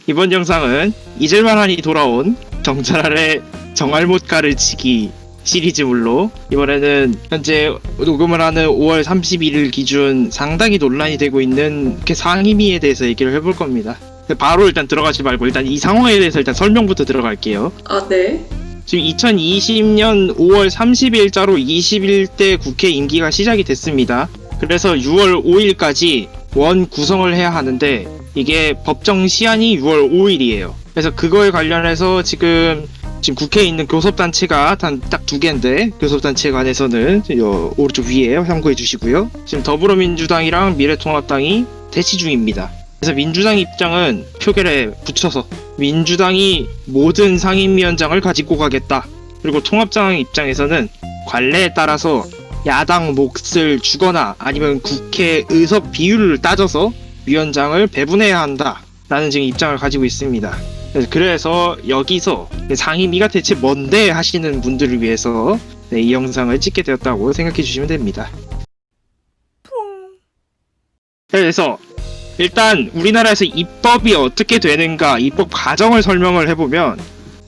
이번 영상은 잊을만하니 돌아온 정찰아래 정알못가를 치기 시리즈물로 이번에는 현재 녹음을 하는 5월 31일 기준 상당히 논란이 되고 있는 상임위에 대해서 얘기를 해볼 겁니다. 바로 일단 들어가지 말고 일단 이 상황에 대해서 일단 설명부터 들어갈게요. 아, 네. 지금 2020년 5월 30일자로 21대 국회 임기가 시작이 됐습니다. 그래서 6월 5일까지 원 구성을 해야 하는데 이게 법정 시한이 6월 5일이에요. 그래서 그거에 관련해서 지금 국회에 있는 교섭단체가 딱 두 개인데 교섭단체 간에서는 오른쪽 위에 참고해 주시고요. 지금 더불어민주당이랑 미래통합당이 대치 중입니다. 그래서 민주당 입장은 표결에 붙여서 민주당이 모든 상임위원장을 가지고 가겠다. 그리고 통합당 입장에서는 관례에 따라서 야당 몫을 주거나 아니면 국회 의석 비율을 따져서 위원장을 배분해야 한다 라는 지금 입장을 가지고 있습니다. 그래서 여기서 상임위가 대체 뭔데 하시는 분들을 위해서 이 영상을 찍게 되었다고 생각해 주시면 됩니다. 그래서 일단 우리나라에서 입법이 어떻게 되는가, 입법 과정을 설명을 해보면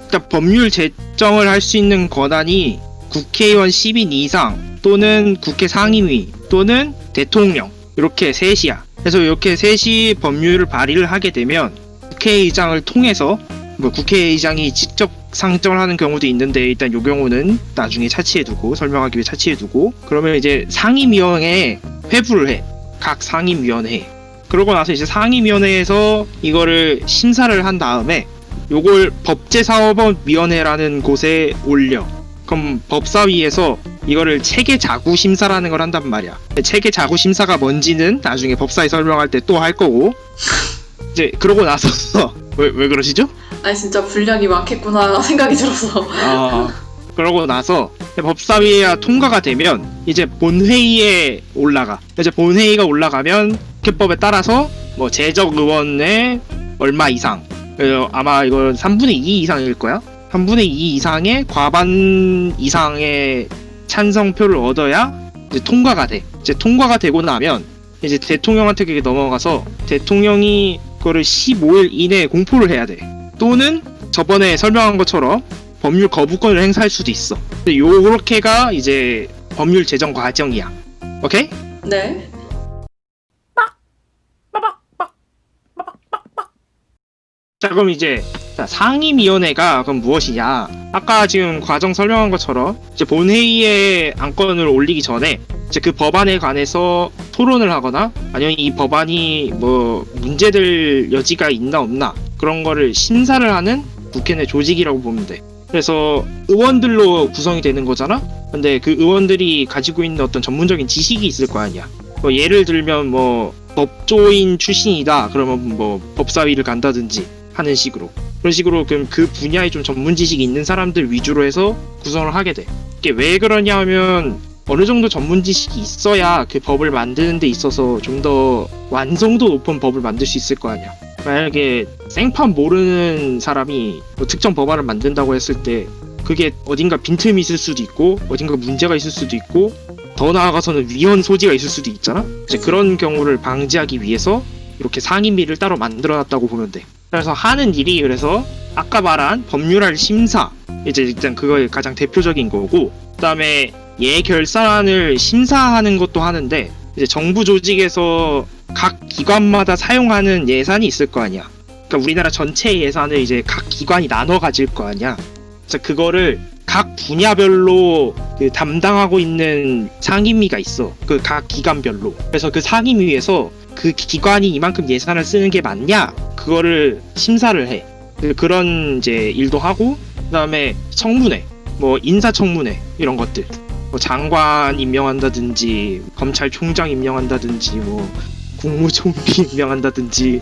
일단 법률 제정을 할 수 있는 권한이 국회의원 10인 이상 또는 국회 상임위 또는 대통령 이렇게 셋이야. 그래서 이렇게 셋이 법률을 발의를 하게 되면 국회의장을 통해서 국회의장이 직접 상정을 하는 경우도 있는데 일단 이 경우는 나중에 차치해두고 설명하기 위해 차치해두고 그러면 이제 상임위원회에 회부를 해. 각 상임위원회. 그러고 나서 이제 상임위원회에서 이거를 심사를 한 다음에 요걸 법제사업위원회라는 곳에 올려. 그럼 법사위에서 이거를 체계자구 심사라는 걸 한단 말이야. 체계자구 심사가 뭔지는 나중에 법사위 설명할 때 또 할 거고. 이제 그러고 나서 왜 그러시죠? 아니 진짜 분량이 많겠구나 생각이 들어서. 그러고 나서 법사위에 통과가 되면 이제 본회의에 올라가. 이제 본회의가 올라가면 국회법에 따라서 뭐 재적 의원의 얼마 이상, 아마 이건 3분의 2 이상일 거야. 3분의 2 이상의 과반 이상의 찬성표를 얻어야 이제 통과가 돼. 이제 통과가 되고 나면 이제 대통령한테 그게 넘어가서 대통령이 그거를 15일 이내에 공포를 해야 돼. 또는 저번에 설명한 것처럼 법률 거부권을 행사할 수도 있어. 요렇게가 이제 법률 제정 과정이야. 오케이? 네. 자, 그럼 이제 상임위원회가 그럼 무엇이냐? 아까 지금 과정 설명한 것처럼 이제 본회의에 안건을 올리기 전에 이제 그 법안에 관해서 토론을 하거나 아니면 이 법안이 뭐 문제될 여지가 있나 없나 그런 거를 심사를 하는 국회 내 조직이라고 보면 돼. 그래서 의원들로 구성이 되는 거잖아? 근데 그 의원들이 가지고 있는 어떤 전문적인 지식이 있을 거 아니야. 뭐 예를 들면 뭐 법조인 출신이다 그러면 뭐 법사위를 간다든지 하는 식으로 그런 식으로 그 분야에 좀 전문 지식이 있는 사람들 위주로 해서 구성을 하게 돼. 이게 왜 그러냐 하면 어느 정도 전문 지식이 있어야 그 법을 만드는 데 있어서 좀 더 완성도 높은 법을 만들 수 있을 거 아니야. 만약에 생판 모르는 사람이 뭐 특정 법안을 만든다고 했을 때 그게 어딘가 빈틈이 있을 수도 있고 어딘가 문제가 있을 수도 있고 더 나아가서는 위헌 소지가 있을 수도 있잖아. 이제 그런 경우를 방지하기 위해서 이렇게 상임위를 따로 만들어놨다고 보면 돼. 그래서 하는 일이 그래서 아까 말한 법률안 심사 이제 일단 그거의 가장 대표적인 거고 그다음에 예결산안을 심사하는 것도 하는데 이제 정부 조직에서 각 기관마다 사용하는 예산이 있을 거 아니야. 그러니까 우리나라 전체 예산을 이제 각 기관이 나눠 가질 거 아니야. 그래서 그거를 각 분야별로 담당하고 있는 상임위가 있어. 그 각 기관별로. 그래서 그 상임위에서 그 기관이 이만큼 예산을 쓰는 게 맞냐? 그거를 심사를 해. 그런 이제 일도 하고 그다음에 청문회, 뭐 인사청문회 이런 것들. 뭐 장관 임명한다든지 검찰총장 임명한다든지 뭐 국무총리 임명한다든지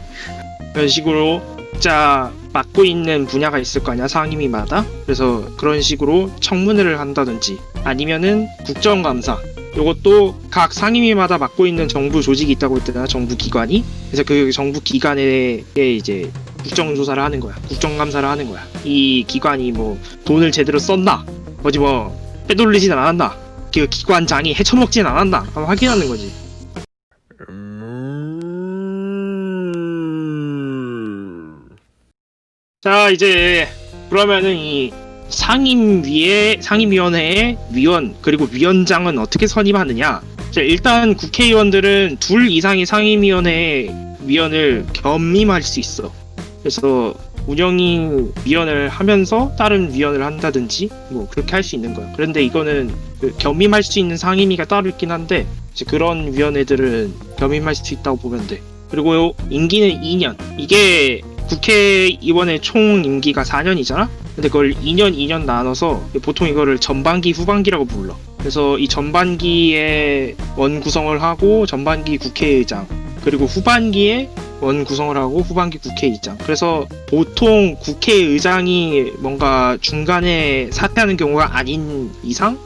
그런 식으로 진짜 맡고 있는 분야가 있을 거 아니야 상임위마다. 그래서 그런 식으로 청문회를 한다든지 아니면은 국정감사 요것도 각 상임위마다 맡고 있는 정부 조직이 있다고 했잖아. 정부 기관이. 그래서 그 정부 기관에 이제 국정조사를 하는 거야. 국정감사를 하는 거야. 이 기관이 뭐 돈을 제대로 썼나 어디 뭐 빼돌리진 않았나 그 기관장이 헤쳐먹진 않았나 한번 확인하는 거지. 자, 이제 그러면은 이 상임위원회의 위원 그리고 위원장은 어떻게 선임하느냐? 자, 일단 국회의원들은 둘 이상의 상임위원회 위원을 겸임할 수 있어. 그래서 운영위 위원을 하면서 다른 위원을 한다든지 뭐 그렇게 할 수 있는 거야. 그런데 이거는 그 겸임할 수 있는 상임위가 따로 있긴 한데 이제 그런 위원회들은 겸임할 수 있다고 보면 돼. 그리고 임기는 2년. 이게 국회의원의 총 임기가 4년이잖아? 근데 그걸 2년 나눠서 보통 이거를 전반기, 후반기라고 불러. 그래서 이 전반기에 원 구성을 하고 전반기 국회의장, 그리고 후반기에 원 구성을 하고 후반기 국회의장. 그래서 보통 국회의장이 뭔가 중간에 사퇴하는 경우가 아닌 이상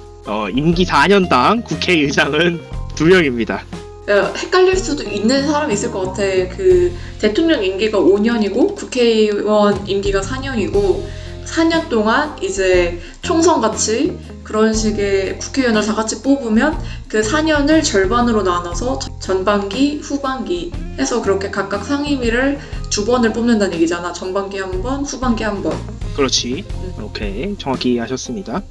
임기 4년당 국회의장은 2명입니다. 헷갈릴 수도 있는 사람이 있을 것 같아. 그 대통령 임기가 5년이고 국회의원 임기가 4년이고 4년 동안 이제 총선 같이 그런 식의 국회의원을 다 같이 뽑으면 그 4년을 절반으로 나눠서 전반기, 후반기 해서 그렇게 각각 상임위를 2번을 뽑는다는 얘기잖아. 전반기 한 번, 후반기 한 번. 그렇지. 오케이. 정확히 이해하셨습니다.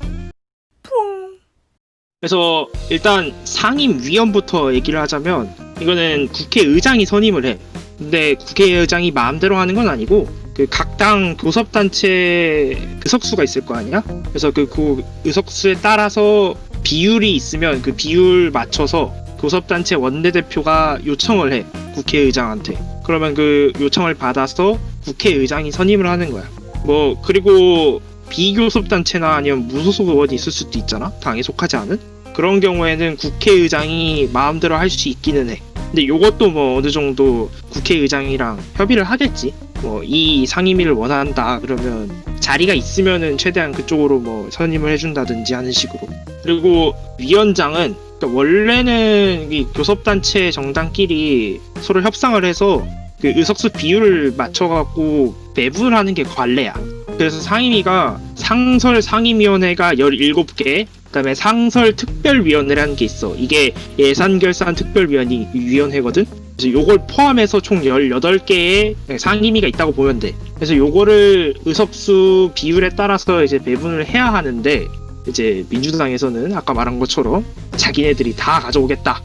그래서 일단 상임위원부터 얘기를 하자면 이거는 국회의장이 선임을 해. 근데 국회의장이 마음대로 하는 건 아니고 그 각 당 교섭단체 의석수가 있을 거 아니야? 그래서 그 의석수에 따라서 비율이 있으면 그 비율 맞춰서 교섭단체 원내대표가 요청을 해. 국회의장한테. 그러면 그 요청을 받아서 국회의장이 선임을 하는 거야. 뭐 그리고 비교섭단체나 아니면 무소속 의원이 있을 수도 있잖아. 당에 속하지 않은. 그런 경우에는 국회의장이 마음대로 할 수 있기는 해. 근데 요것도 뭐 어느 정도 국회의장이랑 협의를 하겠지. 뭐 이 상임위를 원한다 그러면 자리가 있으면은 최대한 그쪽으로 뭐 선임을 해준다든지 하는 식으로. 그리고 위원장은 그러니까 원래는 이 교섭단체 정당끼리 서로 협상을 해서 그 의석수 비율을 맞춰갖고 배분을 하는 게 관례야. 그래서 상임위가 상설 상임위원회가 17개, 그다음에 상설 특별위원회라는 게 있어. 이게 예산결산 특별위원회거든. 그래서 요걸 포함해서 총 18개의 상임위가 있다고 보면 돼. 그래서 요거를 의석수 비율에 따라서 이제 배분을 해야 하는데 이제 민주당에서는 아까 말한 것처럼 자기네들이 다 가져오겠다.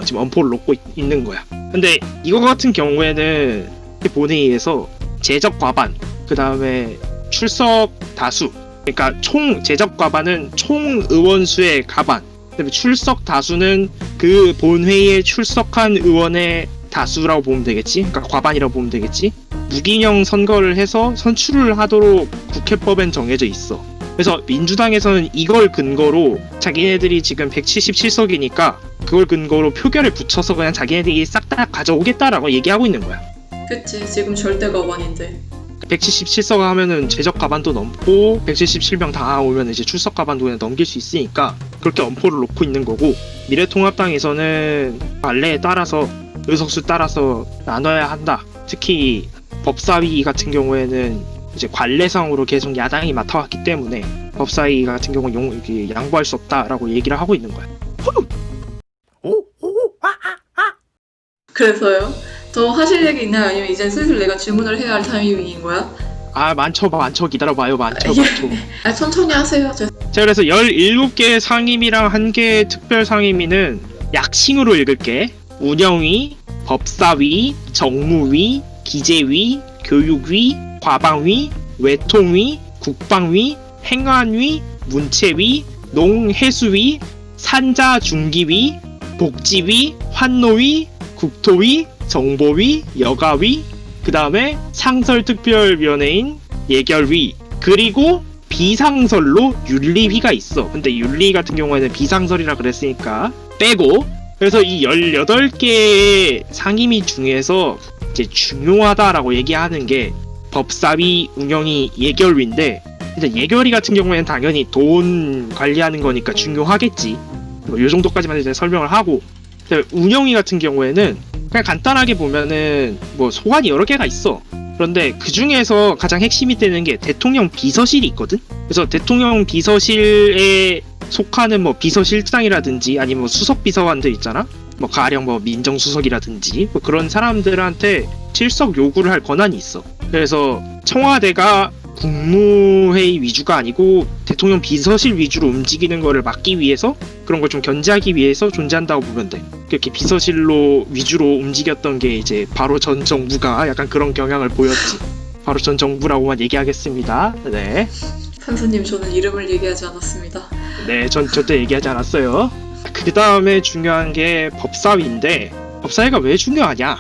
지금 엄포를 놓고 있는 거야. 근데 이거 같은 경우에는 본회의에서 제적 과반, 그 다음에 출석 다수, 그러니까 총 제적 과반은 총 의원 수의 과반, 그다음에 출석 다수는 그 본회의에 출석한 의원의 다수라고 보면 되겠지. 그러니까 과반이라고 보면 되겠지. 무기명 선거를 해서 선출을 하도록 국회법엔 정해져 있어. 그래서 민주당에서는 이걸 근거로 자기네들이 지금 177석이니까 그걸 근거로 표결에 붙여서 그냥 자기네들이 싹 다 가져오겠다라고 얘기하고 있는 거야. 그치, 지금 절대 과반인데. 177석 하면은 제적 가반도 넘고 177명 다 오면 이제 출석 가반도 그냥 넘길 수 있으니까 그렇게 엄포를 놓고 있는 거고, 미래통합당에서는 관례에 따라서 의석수 따라서 나눠야 한다. 특히 법사위 같은 경우에는 이제 관례상으로 계속 야당이 맡아왔기 때문에 법사위 같은 경우는 양보할 수 없다라고 얘기를 하고 있는 거야. 그래서요? 더 하실 얘기 있나요? 아니면 이제 슬슬 내가 질문을 해야 할 타이밍인 거야? 아, 많죠 기다려봐요. 많죠. 아, 천천히 하세요. 자, 그래서 17개의 상임위랑 1개의 특별 상임위는 약칭으로 읽을게. 운영위, 법사위, 정무위, 기재위, 교육위, 과방위, 외통위, 국방위, 행안위, 문체위, 농해수위, 산자중기위, 복지위, 환노위, 국토위, 정보위, 여가위, 그 다음에 상설특별위원회인 예결위, 그리고 비상설로 윤리위가 있어. 근데 윤리 같은 경우에는 비상설이라 그랬으니까 빼고. 그래서 이 18개의 상임위 중에서 이제 중요하다라고 얘기하는 게 법사위, 운영위, 예결위인데, 일단 예결위 같은 경우에는 당연히 돈 관리하는 거니까 중요하겠지. 뭐 요 정도까지만 이제 설명을 하고, 운영위 같은 경우에는 그냥 간단하게 보면은 뭐 소관이 여러 개가 있어. 그런데 그 중에서 가장 핵심이 되는 게 대통령 비서실이 있거든. 그래서 대통령 비서실에 속하는 뭐 비서실장이라든지 아니면 뭐 수석 비서관들 있잖아. 뭐 가령 뭐 민정수석이라든지 뭐 그런 사람들한테 출석 요구를 할 권한이 있어. 그래서 청와대가 국무회의 위주가 아니고 대통령 비서실 위주로 움직이는 거를 막기 위해서, 그런 걸 좀 견제하기 위해서 존재한다고 보면 돼. 그렇게 비서실로 위주로 움직였던 게 이제 바로 전 정부가 약간 그런 경향을 보였지. 바로 전 정부라고만 얘기하겠습니다. 네. 판사님, 저는 이름을 얘기하지 않았습니다. 네, 전 절대 얘기하지 않았어요. 그 다음에 중요한 게 법사위인데, 법사위가 왜 중요하냐?